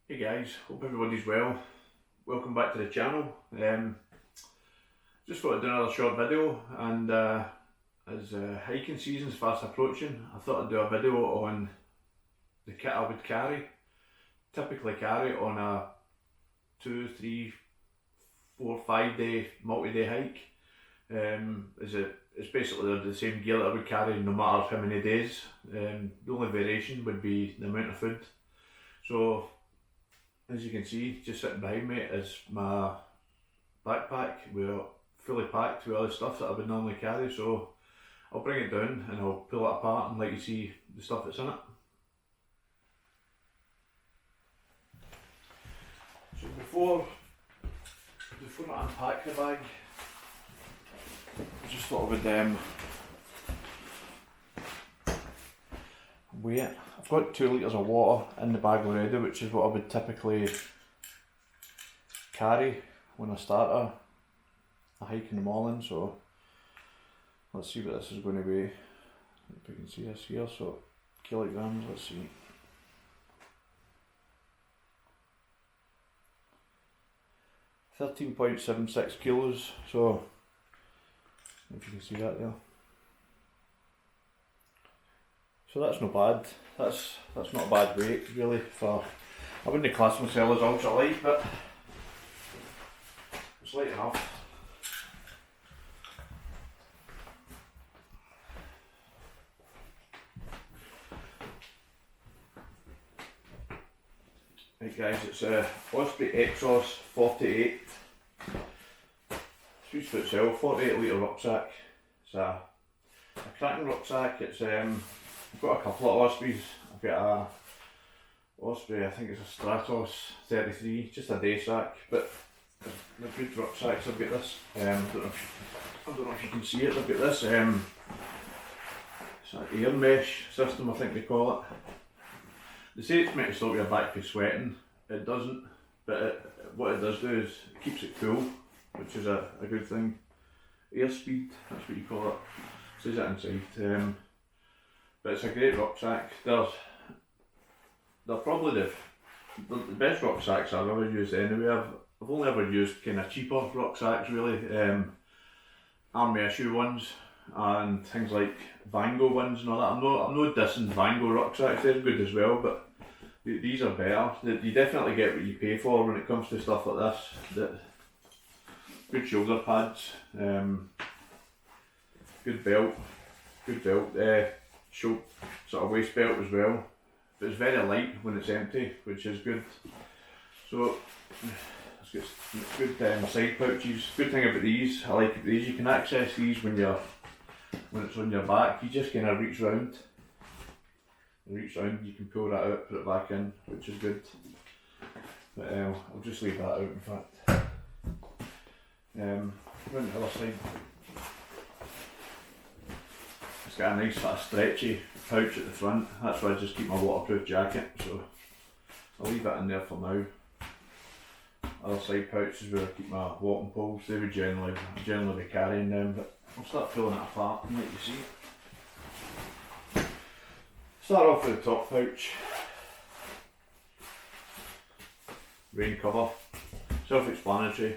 Hey guys, hope everybody's well. Welcome back to the channel. Just thought I'd do another short video, and as hiking season's fast approaching, I thought I'd do a video on the kit I would typically carry on a 2, 3, 4, 5 day multi-day hike. It's basically the same gear that I would carry no matter how many days. The only variation would be the amount of food. So as you can see, just sitting behind me is my backpack. We're fully packed with all the stuff that I would normally carry, so I'll bring it down and I'll pull it apart and let you see the stuff that's in it. So before I unpack the bag, I just thought I would weigh it. I've got 2 litres of water in the bag already, which is what I would typically carry when I start a hike in the morning. So let's see what this is going to be. If you can see this here, so kilograms, let's see. £13.76 kilos, so if you can see that there. So that's not bad. That's not a bad weight really for. I wouldn't class myself as ultra light, but it's light enough. Right guys, it's a Osprey Exos 48. Speaks for itself. 48 litre rucksack. It's a cracking rucksack. It's I've got a couple of Ospreys. I've got a Osprey, I think it's a Stratos 33, just a day sack, but they're good rucksacks. I've got this, I don't know if you can see it, I've got this, it's an air mesh system, I think they call it. They say it's meant to stop your back from sweating. It doesn't, but what it does do is it keeps it cool, which is a good thing. Airspeed, that's what you call it. It says that inside. But it's a great rucksack. They're probably the best rucksacks I've ever used anyway. I've only ever used kind of cheaper rucksacks really. Army issue ones and things like Vango ones and all that. I'm not dissing Vango rucksacks, they're good as well, but these are better. You definitely get what you pay for when it comes to stuff like this. Good shoulder pads, good belt, sort of waist belt as well, but it's very light when it's empty, which is good. So it's good side pouches. Good thing about these, I like these, you can access these when it's on your back. You just kind of reach round, you can pull that out, put it back in, which is good. But I'll just leave that out in fact. Run the other side. It's got a nice sort of stretchy pouch at the front. That's why I just keep my waterproof jacket, so I'll leave that in there for now. Other side pouches where I keep my walking poles. They would generally be carrying them, but I'll start pulling it apart and let you see. Start off with the top pouch. Rain cover. Self-explanatory.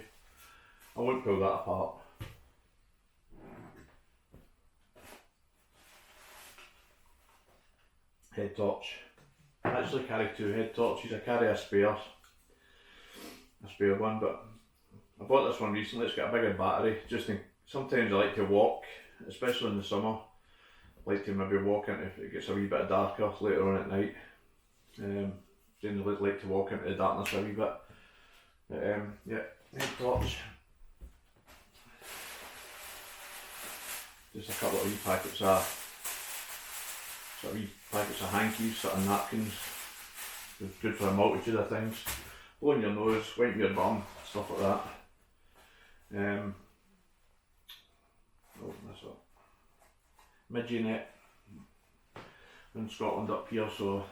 I won't pull that apart. Head torch. I actually carry 2 head torches. I carry a spare one, but I bought this one recently. It's got a bigger battery. Sometimes I like to walk, especially in the summer. I like to maybe walk into, if it gets a wee bit darker later on at night. Generally like to walk into the darkness a wee bit. But yeah, head torch. Just a couple of wee packets of hankies, sort of napkins. It's good for a multitude of things. Blow in your nose, wipe your bum, stuff like that. Open this up. Mid-unit. We're in Scotland up here, so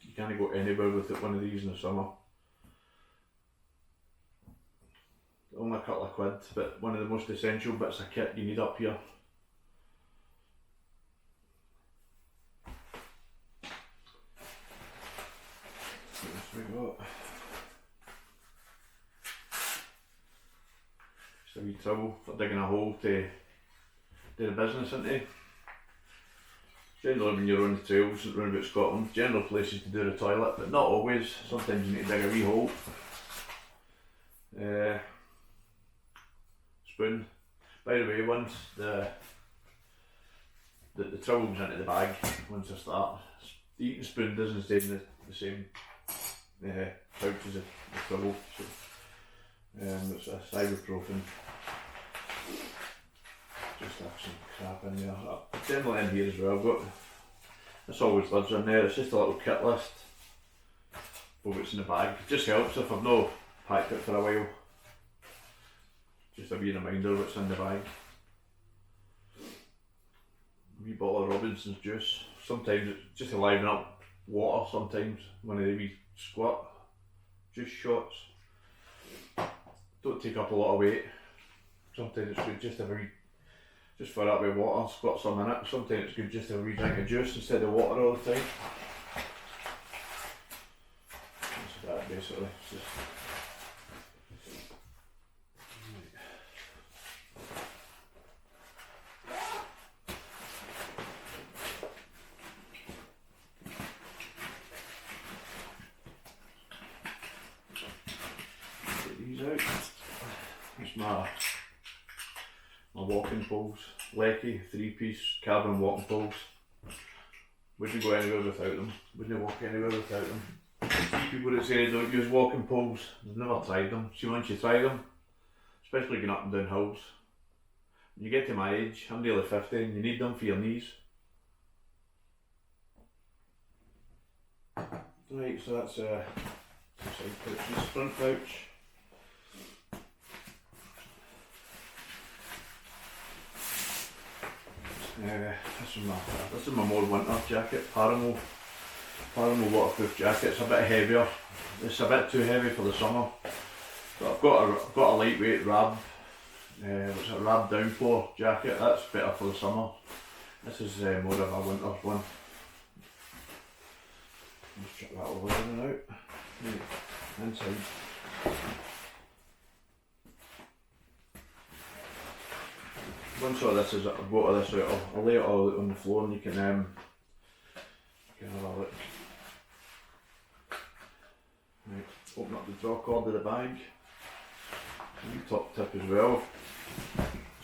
you can't go anywhere without one of these in the summer. Only a couple of quid, but one of the most essential bits of kit you need up here. we got? Just a wee trowel for digging a hole to do the business into. Generally when you're on the trails around about Scotland, general places to do the toilet, but not always. Sometimes you need to dig a wee hole. Spoon. By the way, once the trowel goes into the bag, once I start, the eating spoon doesn't stay in the same pouch as the trowel. So, it's a ibuprofen. Just have some crap in there. Generally in here as well, I've got, this always lives in there. It's just a little kit list of what's in the bag. It just helps if I've not packed it for a while. Just a wee reminder what's in the bag. A wee bottle of Robinson's juice. Sometimes it's just to liven up water, sometimes one of the wee squirt juice shots. Don't take up a lot of weight. Sometimes it's good just to have a wee, just for that with water, squirt some in it. Sometimes it's good just to have a wee drink of juice instead of water all the time. That's that basically. It's just out. It's my walking poles, Lecky 3-piece carbon walking poles. Wouldn't go anywhere without them. Wouldn't walk anywhere without them. People that say they don't use walking poles, they've never tried them. See, once you try them, especially going up and down hills, when you get to my age, I'm nearly 50, and you need them for your knees. Right, so that's side pouch, this front pouch. This is my more winter jacket, Paramo waterproof jacket. It's a bit heavier. It's a bit too heavy for the summer. But I've got a lightweight Rab. It's a Rab downpour jacket. That's better for the summer. This is more of a winter one. Let's check that over in and out. Right, inside. Once all this is, I've got all this out, I'll lay it all out on the floor and you can have a look. Right, open up the draw cord of the bag. Top tip as well.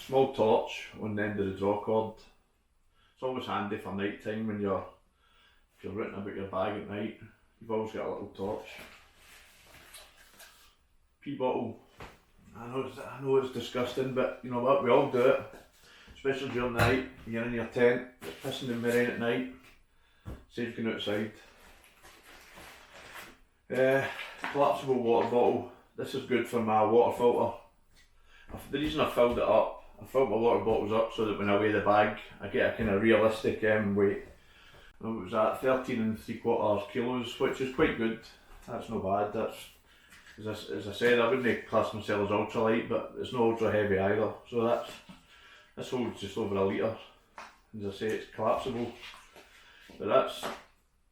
Small torch on the end of the draw cord. It's always handy for night time when if you're writing about your bag at night. You've always got a little torch. Pee bottle. I know it's disgusting, but you know what, we all do it. Especially during the night, when you're in your tent, it's pissing and rain at night. Safe going outside. Collapsible water bottle. This is good for my water filter. The reason I filled it up, I filled my water bottles up so that when I weigh the bag, I get a kind of realistic weight. It was at 13.75 kilos, which is quite good. That's not bad. That's, as I said, I wouldn't class myself as ultralight, but it's not ultra heavy either. So this holds just over a litre. As I say, it's collapsible. But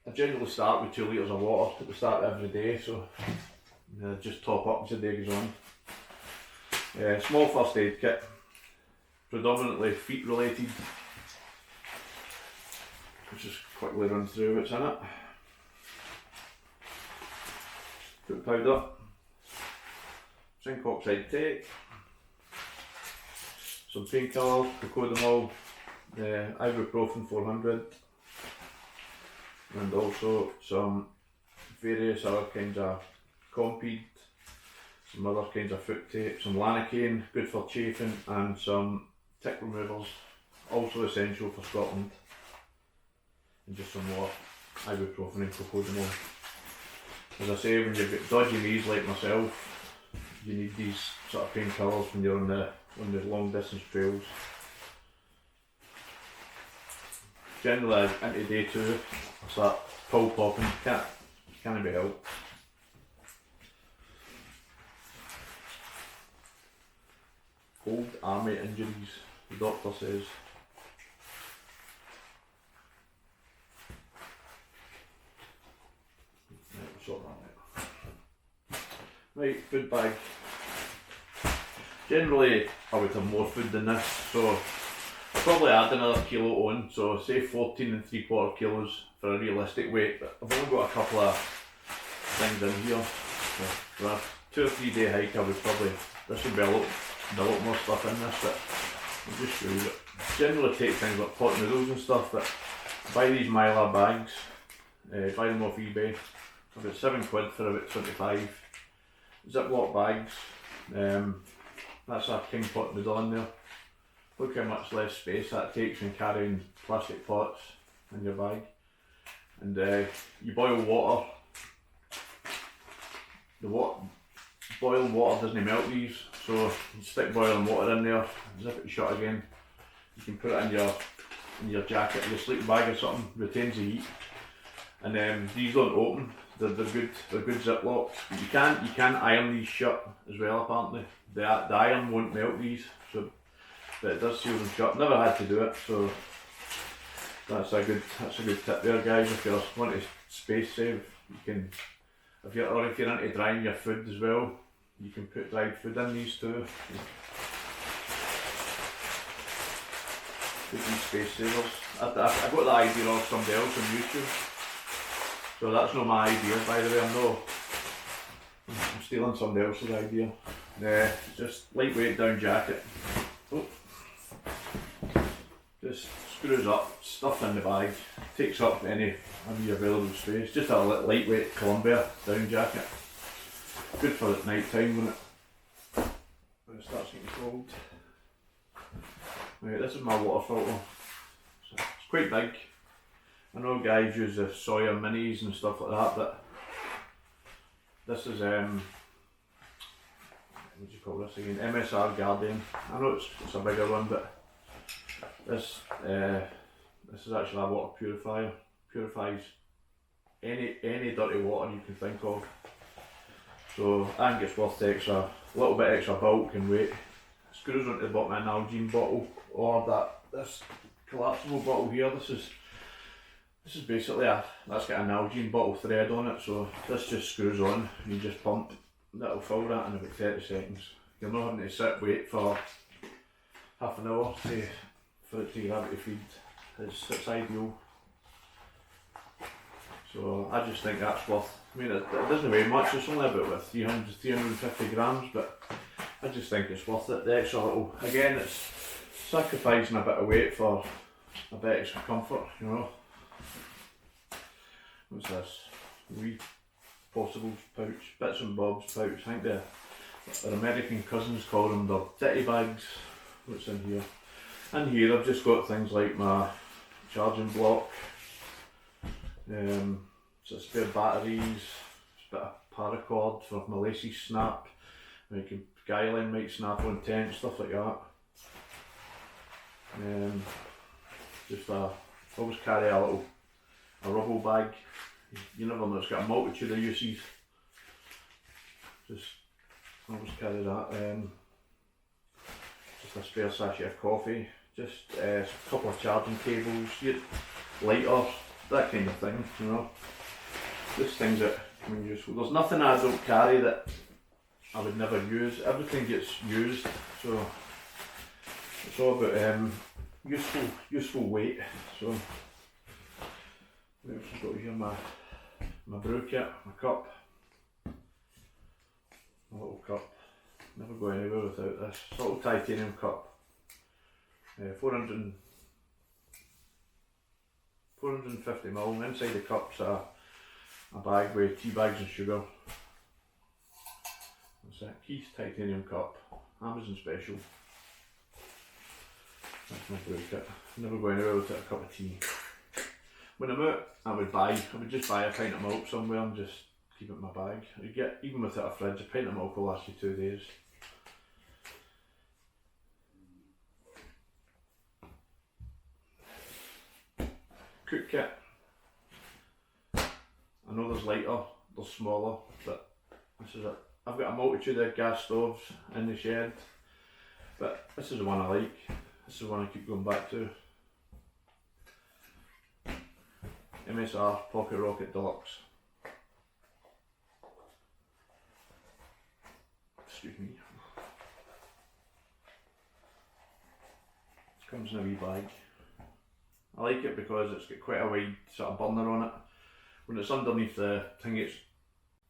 I generally start with 2 litres of water at the start of every day, so just top up as the day goes on. Small first aid kit, predominantly feet related. Let's just quickly run through what's in it. Foot powder, zinc oxide tape, some painkillers, Cocodamol, ibuprofen 400, and also some various other kinds of Compeed, some other kinds of foot tape, some Lanacaine, good for chafing, and some tick removers, also essential for Scotland, and just some more ibuprofen and Cocodamol. As I say, when you've got dodgy knees like myself, you need these sort of painkillers when you're on the long distance trails. Generally into day 2, I start pill popping, can't be helped. Old army injuries, the doctor says. Right, we'll sort that out. Right, food bag. Generally, I would have more food than this, so I'll probably add another kilo on, so say 14 and 3/4 kilos for a realistic weight, but I've only got a couple of things in here. So for a 2 or 3 day hike, I would probably, this would be a lot more stuff in this, but I'll just show you that. Generally take things like pot noodles and stuff, but buy these Mylar bags, buy them off eBay, about £7 for about 25. Ziploc bags, that's a king pot noodle in there. Look how much less space that takes when carrying plastic pots in your bag. And you boil water. Boiled water doesn't melt these, so you stick boiling water in there, zip it shut again. You can put it in your jacket or your sleeping bag or something, retains the heat. And these don't open. They're good Ziplocs. But you can iron these shut as well apparently. The iron won't melt these, so but it does seal them shut. Never had to do it, so that's a good tip there, guys. If you want to space save, you can. If you're into drying your food as well, you can put dried food in these too. Put these space savers. I got the idea off somebody else on YouTube, so that's not my idea, by the way. I'm stealing somebody else's idea. Just lightweight down jacket. Oh. Just screws up, stuff in the bag, takes up any available space. Just a lightweight Columbia down jacket. Good for at night time when it starts getting cold. Right, this is my water filter. So it's quite big. I know guys use the Sawyer minis and stuff like that, but this is what do you call this again? MSR Guardian. I know it's a bigger one, but this is actually a water purifier. Purifies any dirty water you can think of. So I think it's worth the little bit extra bulk and weight. It screws onto the bottom of an Nalgene bottle, or this collapsible bottle here. This is basically that's got an Nalgene bottle thread on it, so this just screws on and you just pump. That'll fill that in about 30 seconds. You're not having to sit wait for half an hour for it to gravity feed. It's ideal. So I just think that's worth, I mean it doesn't weigh much, it's only about 350 grams, but I just think it's worth it. The extra little, again it's sacrificing a bit of weight for a bit extra comfort, you know. What's this? Wee Possibles pouch, bits and bobs pouch. I think their American cousins call them their titty bags. What's in here? In here I've just got things like my charging block, so spare batteries, a bit of paracord for my lacy snap, like a guy line might snap on tent, stuff like that. I always carry a rubble bag. You never know, it's got a multitude of uses. Just always carry that. Just a spare sachet of coffee, just a couple of charging cables, lighters, that kind of thing, you know. Just things that come in useful. There's nothing I don't carry that I would never use. Everything gets used, so it's all about useful weight. So we've just got here my brew kit, my cup, my little cup. Never go anywhere without this. It's a little titanium cup. 450ml. Inside the cup's a bag with tea bags and sugar. That's it. Keith's titanium cup. Amazon special. That's my brew kit. Never go anywhere without a cup of tea. When I'm out, I would just buy a pint of milk somewhere and just keep it in my bag. Even without a fridge, a pint of milk will last you 2 days. Cook kit. I know there's lighter, there's smaller, but this is it. I've got a multitude of gas stoves in the shed, but this is the one I like. This is the one I keep going back to. MSR Pocket Rocket Deluxe. excuse me. It comes in a wee bag. I like it because it's got quite a wide sort of burner on it. When it's underneath the thing,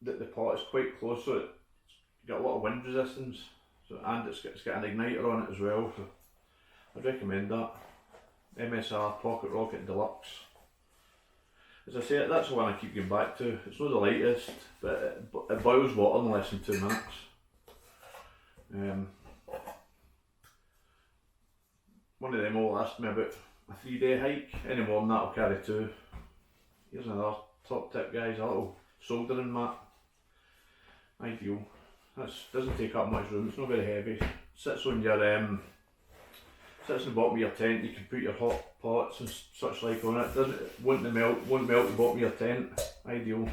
the pot is quite close, so it's got a lot of wind resistance. So, and it's got an igniter on it as well. So I'd recommend that. MSR Pocket Rocket Deluxe. As I say, that's the one I keep going back to. It's not the lightest, but it boils water in less than 2 minutes. One of them all asked me about a 3-day hike. Any more than that I'll carry 2. Here's another top tip, guys, a little soldering mat. Ideal. That doesn't take up much room, it's not very heavy. Sits on your sits on the bottom of your tent. You can put your hot pots and such like on it. Won't melt the bottom of your tent. Ideal.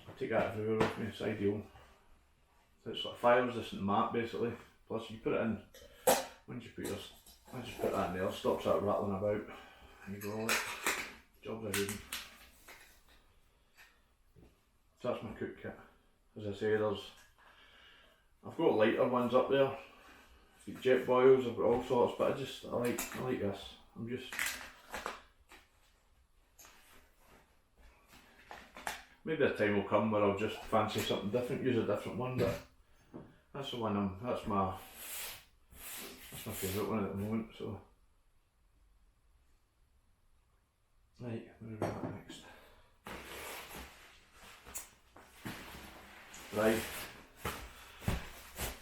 I'll take that everywhere with me, it's ideal. So it's like a fire resistant mat basically. Plus you put it in, once you put that in there, it stops that rattling about. And you go, jobs are good. So that's my cook kit. As I say, I've got lighter ones up there. I've got jet boils, I've got all sorts, but I like this. Maybe a time will come where I'll just fancy something different, use a different one, but that's the one that's my favourite one at the moment, so. Right, where are we at next?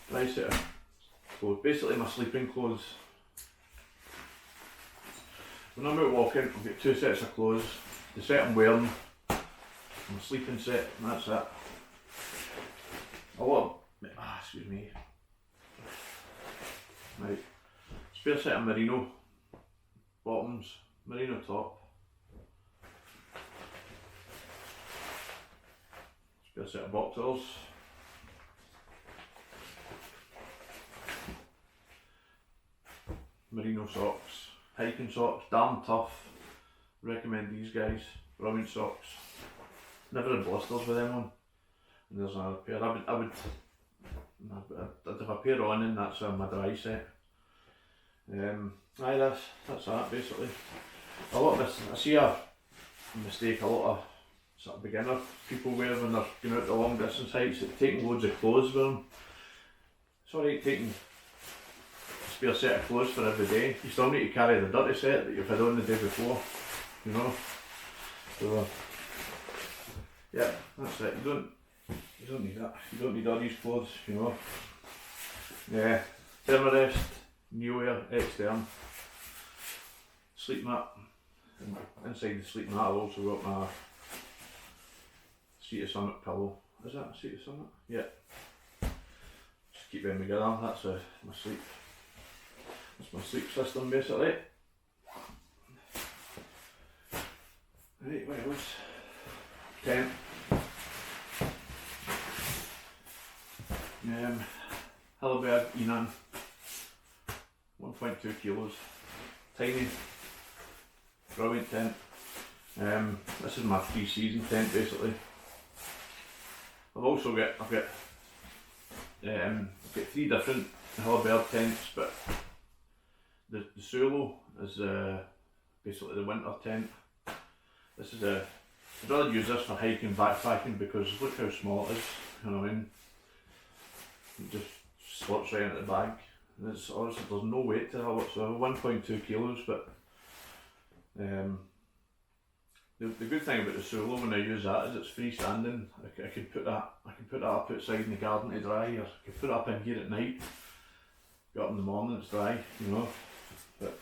Dry set of clothes, basically my sleeping clothes. When I'm out walking, I've got 2 sets of clothes. The set I'm wearing, my sleeping set, and that's it. Excuse me. Right, spare set of merino bottoms, merino top. Spare set of boxers. Merino socks, hiking socks, damn tough. Recommend these guys. Brilliant socks. Never had blisters with them on. And there's another pair. I'd have a pair on, and that's my dry set. That's that basically. A lot of this, I see a mistake a lot of sort of beginner people wear when they're going out to long distance hikes, taking loads of clothes with them. It's alright taking a spare set of clothes for every day. You still need to carry the dirty set that you've had on the day before, you know. So yeah, that's it. You don't need that. You don't need all these clothes, you know. Yeah, Thermarest, Neowear, Extern, sleep mat. And inside the sleep mat I've also got my Seat of Summit pillow. Is that a Seat of Summit? Yeah. Just keep them together. That's my sleep. That's my sleep system basically. Right, what else? Tent. Hilleberg Enan. 1.2 kilos. Tiny. Brilliant tent. This is my 3-season tent basically. I've got 3 different Hilleberg tents, but the Solo is basically the winter tent. This is I'd rather use this for hiking, backpacking, because look how small it is, you know what I mean? It just slots right into the bag. And it's honestly, there's no weight to that whatsoever, 1.2 kilos, but the good thing about the Solo when I use that is it's freestanding. I can put that up outside in the garden to dry, or I can put it up in here at night. Get up in the morning, it's dry, you know. But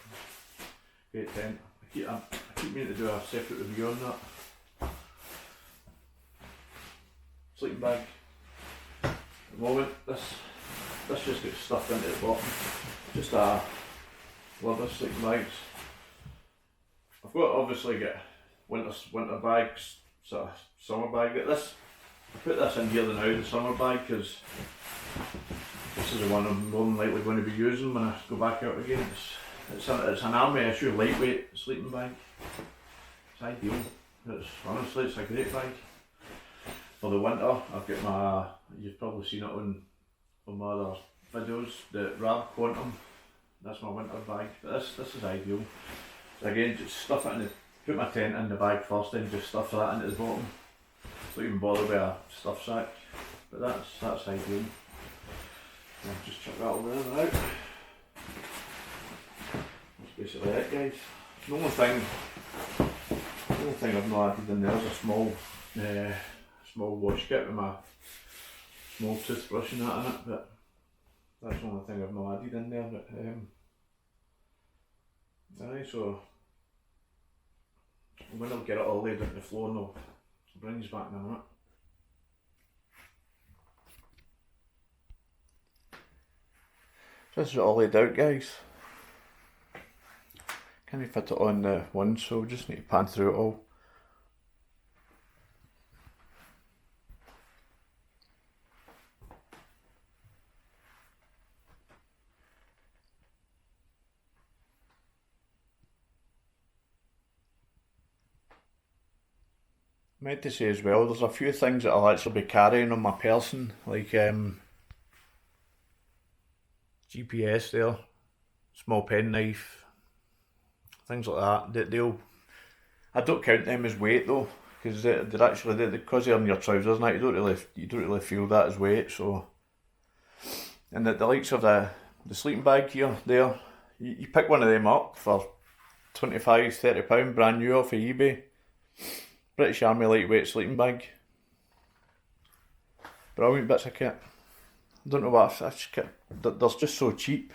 great tent. I keep meaning to do a separate review on that. Sleeping bag. At the moment, this just gets stuffed into the bottom. Just a leather sleeping bags. I've obviously got winter bags, sort of summer bag. I put this in here now, the summer bag, because this is the one I'm more than likely going to be using when I go back out again. It's an army issue lightweight sleeping bag. It's ideal. Honestly, it's a great bag. for the winter, I've got my, you've probably seen it on my other videos, the Rab Quantum. That's my winter bag. But this is ideal. So again, just stuff it in the, put my tent in the bag first, then just stuff that into the bottom. Don't even bother with a stuff sack. But that's ideal. I'll just chuck that over there and out. That's basically it, guys. The only thing I've not added in there is a small wash kit with my small toothbrush and that in it, but that's the only thing I've not added in there. But aye, so when I'll get it all laid on the floor, and I'll bring you back in a minute. So this is it all laid out, guys. Can't fit it on the one, so we just need to pan through it all. Meant to say as well, there's a few things that I'll actually be carrying on my person, like GPS there, small penknife, things like that. I don't count them as weight though, because they're actually, because they're in your trousers and that, you don't really feel that as weight. So, and the likes of the sleeping bag here, you pick one of them up for £25–30 brand new off of eBay. British Army lightweight sleeping bag. Brilliant bits of kit. I don't know what they're just so cheap,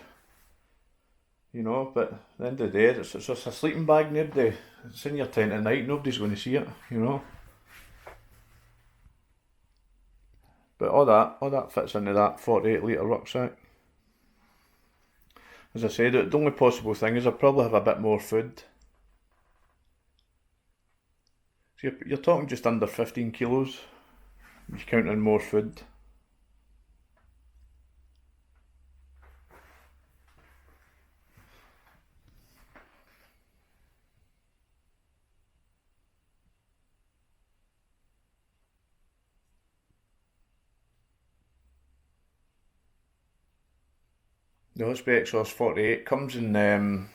you know. But at the end of the day, it's just a sleeping bag. It's in your tent at night. Nobody's going to see it, you know. But all that fits into that 48-litre rucksack. As I said, the only possible thing is I probably have a bit more food. So you're talking just under 15 kilos. You count in more food. The Osprey Exhaust 48 comes in,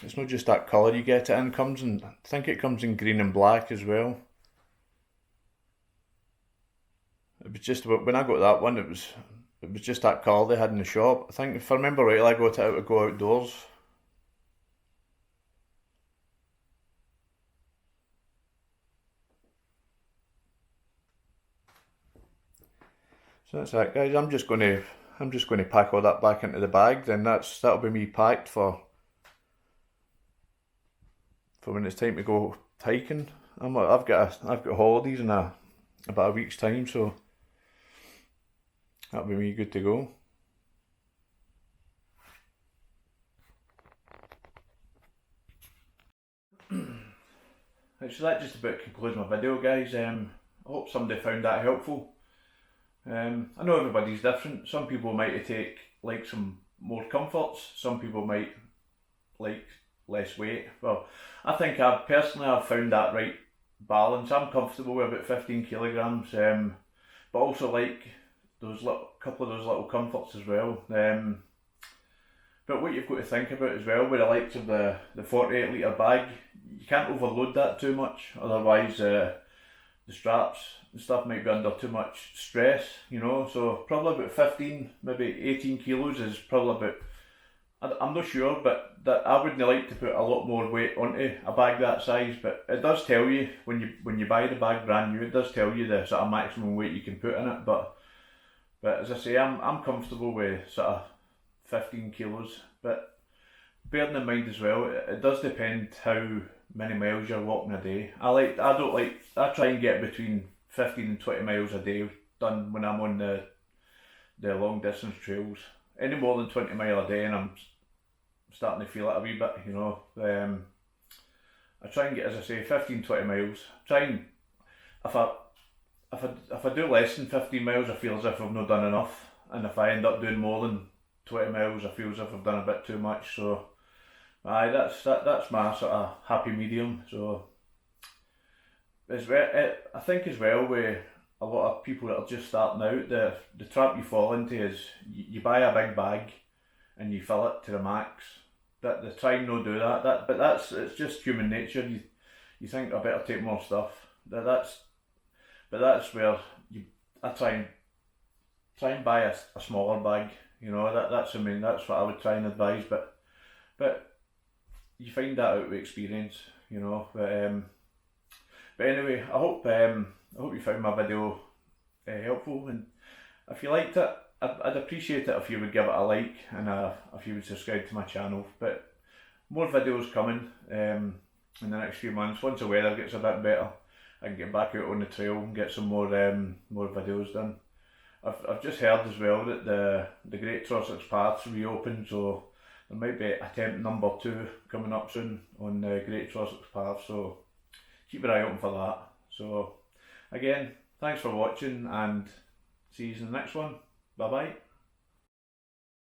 it's not just that colour you get it in, I think it comes in green and black as well. It was just about, when I got that one, it was just that colour they had in the shop. I think, if I remember right, I got it out to go outdoors. So that's it, guys. I'm just going to pack all that back into the bag. Then that'll be me packed for when it's time to go hiking. I've got holidays in about a week's time, so that'll be me good to go. So that just about concludes my video, guys. I hope somebody found that helpful. I know everybody's different. Some people might like some more comforts. Some people might like less weight. Well, I think I've found that right balance. I'm comfortable with about 15 kilograms, but also like couple of those little comforts as well. But what you've got to think about as well, with the likes of the 48-litre bag, you can't overload that too much, otherwise the straps and stuff might be under too much stress, you know. So probably about 15, maybe 18 kilos is probably about, I'm not sure, but that I wouldn't like to put a lot more weight onto a bag that size. But it does tell you, when you buy the bag brand new, it does tell you the sort of maximum weight you can put in it. But as I say, I'm comfortable with sort of 15 kilos, but bearing in mind as well, it does depend how many miles you're walking a day. I try and get between 15 and 20 miles a day done when I'm on the long distance trails. Any more than 20 mile a day and I'm starting to feel it a wee bit, you know. I try and get, as I say, 15–20 miles. If I do less than 15 miles, I feel as if I've not done enough, and if I end up doing more than 20 miles, I feel as if I've done a bit too much. So aye, that's my sort of happy medium. So I think as well, with a lot of people that are just starting out, the trap you fall into is you buy a big bag and you fill it to the max. That the try and no do that. But it's just human nature. You think I better take more stuff. That's where I try and buy a smaller bag. You know, that's what I would try and advise. But you find that out with experience. You know. But anyway, I hope you found my video helpful, and if you liked it, I'd appreciate it if you would give it a like and if you would subscribe to my channel. But more videos coming in the next few months. Once the weather gets a bit better, I can get back out on the trail and get some more videos done. I've just heard as well that the Great Trossachs Paths reopened, so there might be attempt number 2 coming up soon on the Great Trossachs Paths. So keep your eye open for that. So again, thanks for watching and see you in the next one. Bye bye.